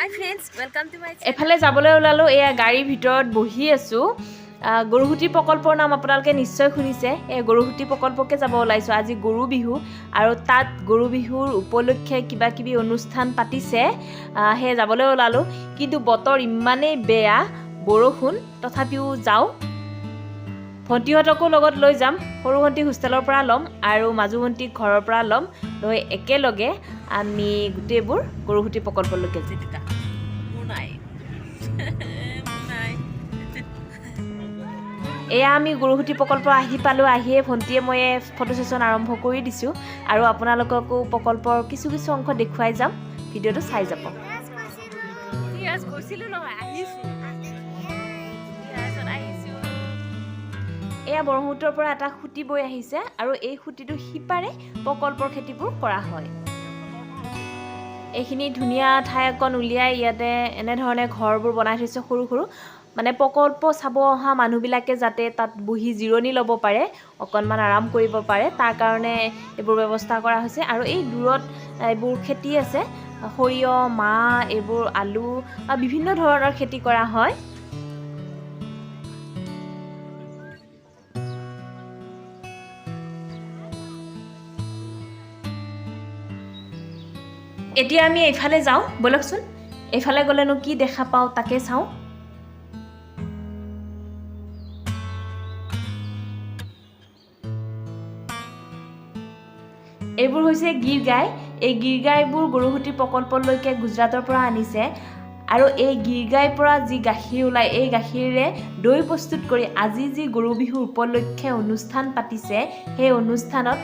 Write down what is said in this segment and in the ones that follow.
Hi friends, welcome to my channel. এফালে যাবলৈ ওলালো এয়া গাড়ীৰ ভিতৰত বহি আছো গৰুহুটি প্ৰকল্পৰ নাম আপোনালোকে নিশ্চয় শুনিছে এই গৰুহুটি প্ৰকল্পকে যাব ওলাইছো আজি গৰু বিহু আৰু তাত গৰু বিহুৰ উপলক্ষে কিবা কিবি অনুষ্ঠান পাতিছে হে যাবলৈ ওলালো কিন্তু বতৰ ইমানেই বেয়া বৰষুণ তথাপিও যাও ভণ্টিহঁতকো লগত লৈ যাম সৰু ভণ্টি হোষ্টেলৰ পৰা ল'ম আৰু মাজু ভণ্টি ঘৰৰ পৰা ল'ম লৈ একেলগে আমি গোটেইবোৰ গৰুহুটি প্ৰকল্পলৈকে যাম এয়া আমি গৰুহুটি প্ৰকল্প আহি পালো আহিয়ে ভণ্টিয়ে মই ফটো সেশন আৰম্ভ কৰি দিছো আৰু আপোনালোককো প্ৰকল্পৰ কিছু কিছু অংশ দেখুৱাই যাম ভিডিঅটো চাই যাব এয়া ব্ৰহ্মপুত্ৰৰ পৰা এটা খুঁটি বৈ আহিছে আৰু এই খুঁটিটো সিপাৰে প্ৰকল্পৰ খেতিবোৰ কৰা হয় এইখিনি ধুনীয়া ঠাই অকণ উলিয়াই ইয়াতে এনেধৰণে ঘৰবোৰ বনাই থৈছে সৰু সৰু মানে প্ৰকল্প চাব অহা মানুহবিলাকে যাতে তাত বহি জিৰণি ল'ব পাৰে অকণমান আৰাম কৰিব পাৰে তাৰ কাৰণে এইবোৰ ব্যৱস্থা কৰা হৈছে আৰু এই দূৰত এইবোৰ খেতি আছে সৰিয়হ মাহ এইবোৰ আলু বা বিভিন্ন ধৰণৰ খেতি কৰা হয় এতিয়া আমি এইফালে যাওঁ বলকচোন এইফালে গ'লেনো কি দেখা পাওঁ তাকে চাওঁ এইবোৰ হৈছে গিৰ গাই এই গিৰ গাইবোৰ গৰুহুটি প্ৰকল্পলৈকে গুজৰাটৰ পৰা আনিছে আৰু এই গিৰ গাইৰ পৰা যি গাখীৰ ওলাই এই গাখীৰেৰে দৈ প্ৰস্তুত কৰি আজি যি গৰু বিহু উপলক্ষে অনুষ্ঠান পাতিছে সেই অনুষ্ঠানত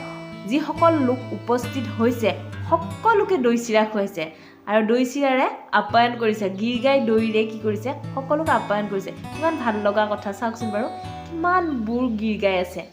যিসকল লোক উপস্থিত হৈছে সকলোকে দৈ চিৰা খুৱাইছে আৰু দৈ চিৰাৰে আপ্যায়ন কৰিছে গিৰ গাই দৈৰে কি কৰিছে সকলোকে আপ্যায়ন কৰিছে কিমান ভাল লগা কথা চাওকচোন বাৰু কিমান বোৰ গিৰ গাই আছে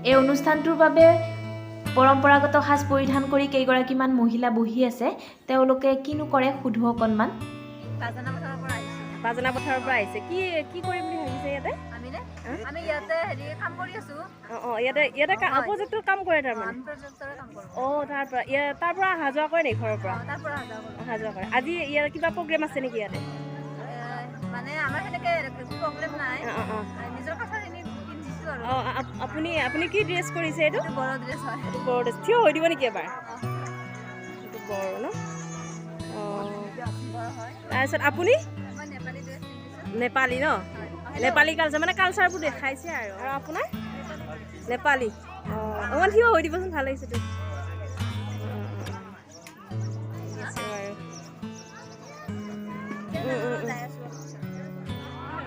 এই অনুষ্ঠানটোৰ বাবে পৰম্পৰাগত সাজ পৰিধান কৰি কেইগৰাকীমান মহিলা বহি আছে তেওঁলোকে কিনো কৰে সুধো অকণমান বাজনা পথাৰৰ পৰা আহিছে কি কি কৰিম বুলি ভাবিছে ইয়াতে আমি ইয়াতে হেৰি কাম কৰি আছো ইয়াতে প্ৰজেক্টৰ কাম কৰে তাৰমানে তাৰ পৰা অহা যোৱা কৰে নেকি ঘৰৰ পৰা অহা যোৱা কৰে আজি ইয়াৰ কিবা প্ৰগ্ৰেম আছে নেকি ইয়াতে মানে আমাৰ সেনেকে প্ৰগ্ৰেম নাই নিজৰ কথাখিনি আপুনি আপুনি কি ড্ৰেছ কৰিছে এইটো বড়ো ড্ৰেছ হয় বড়ো ড্ৰেছ থিয় হৈ দিব নেকি এবাৰ এইটো বড়ো ন তাৰপিছত আপুনি নেপালী ন নেপালী কালচাৰ মানে কালচাৰবোৰ দেখাইছে আৰু আপোনাৰ নেপালী অকণমান থিয় হৈ দিবচোন ভাল লাগিছে তো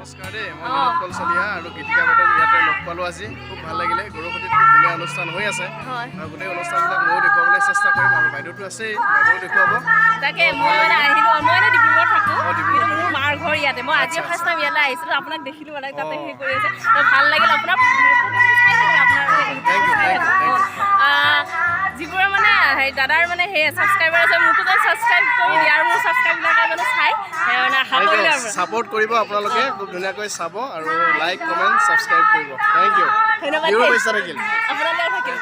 নমস্কাৰ দেই মই কল চলিহা আৰু গীতিকা বাইদেউক ইয়াতে লগ পালোঁ আজি খুব ভাল লাগিলে গৰুহুটিত খুব ধুনীয়া অনুষ্ঠান হৈ আছে আৰু গোটেই অনুষ্ঠানবিলাক ময়ো দেখুৱাবলৈ চেষ্টা কৰিম আৰু বাইদেউটো আছেই বাইদেউ দেখুৱাব তাকে মই আহিলোঁ মই ডিব্ৰুগড়ত থাকোঁ কিন্তু মোৰ মাৰ ঘৰ ইয়াতে মই আজি ফাৰ্ষ্ট টাইম ইয়ালৈ আহিছিলোঁ আপোনাক দেখিলোঁ মানে তাতে হেৰি কৰি আছে ভাল লাগিল আপোনাৰ যিবোৰে মানে হেৰি দাদাৰ মানে সেই ছাবস্ক্ৰাইবাৰ আছে মোকো যেন ছাবস্ক্ৰাইব কৰি দিয়ে আৰু মোৰ ছাবস্ক্ৰাইববিলাকে যেন চাই ছাপোৰ্ট কৰিব আপোনালোকে খুব ধুনীয়াকৈ চাব আৰু লাইক কমেণ্ট ছাবস্ক্ৰাইব কৰিব থেংক ইউ ধন্যবাদ পইচা থাকিল আপোনালৈ থাকিল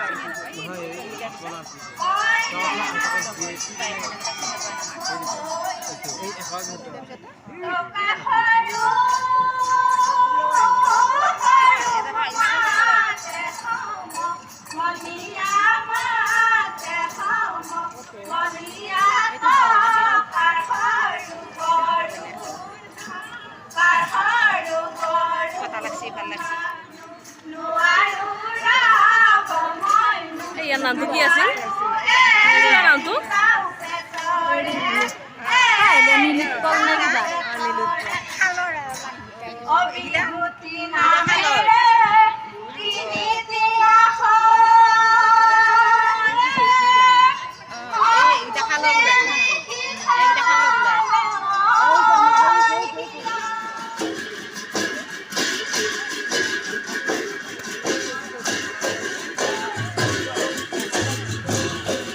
ইয়াৰ নামটো কি আছিল নামটো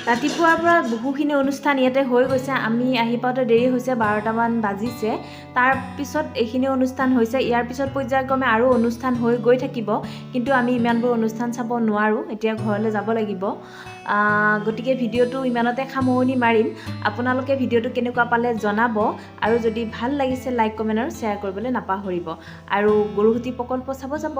ৰাতিপুৱাৰ পৰা বহুখিনি অনুষ্ঠান ইয়াতে হৈ গৈছে আমি আহি পাওঁতে দেৰি হৈছে 12টামান বাজিছে তাৰপিছত এইখিনি অনুষ্ঠান হৈছে ইয়াৰ পিছত পৰ্যায়ক্ৰমে আৰু অনুষ্ঠান হৈ গৈ থাকিব কিন্তু আমি ইমানবোৰ অনুষ্ঠান চাব নোৱাৰোঁ এতিয়া ঘৰলৈ যাব লাগিব গতিকে ভিডিঅ'টো ইমানতে সামৰণি মাৰিম আপোনালোকে ভিডিঅ'টো কেনেকুৱা পালে জনাব আৰু যদি ভাল লাগিছে লাইক কমেণ্ট আৰু শ্বেয়াৰ কৰিবলৈ নাপাহৰিব আৰু গৰুহুটি প্ৰকল্প চাব যাব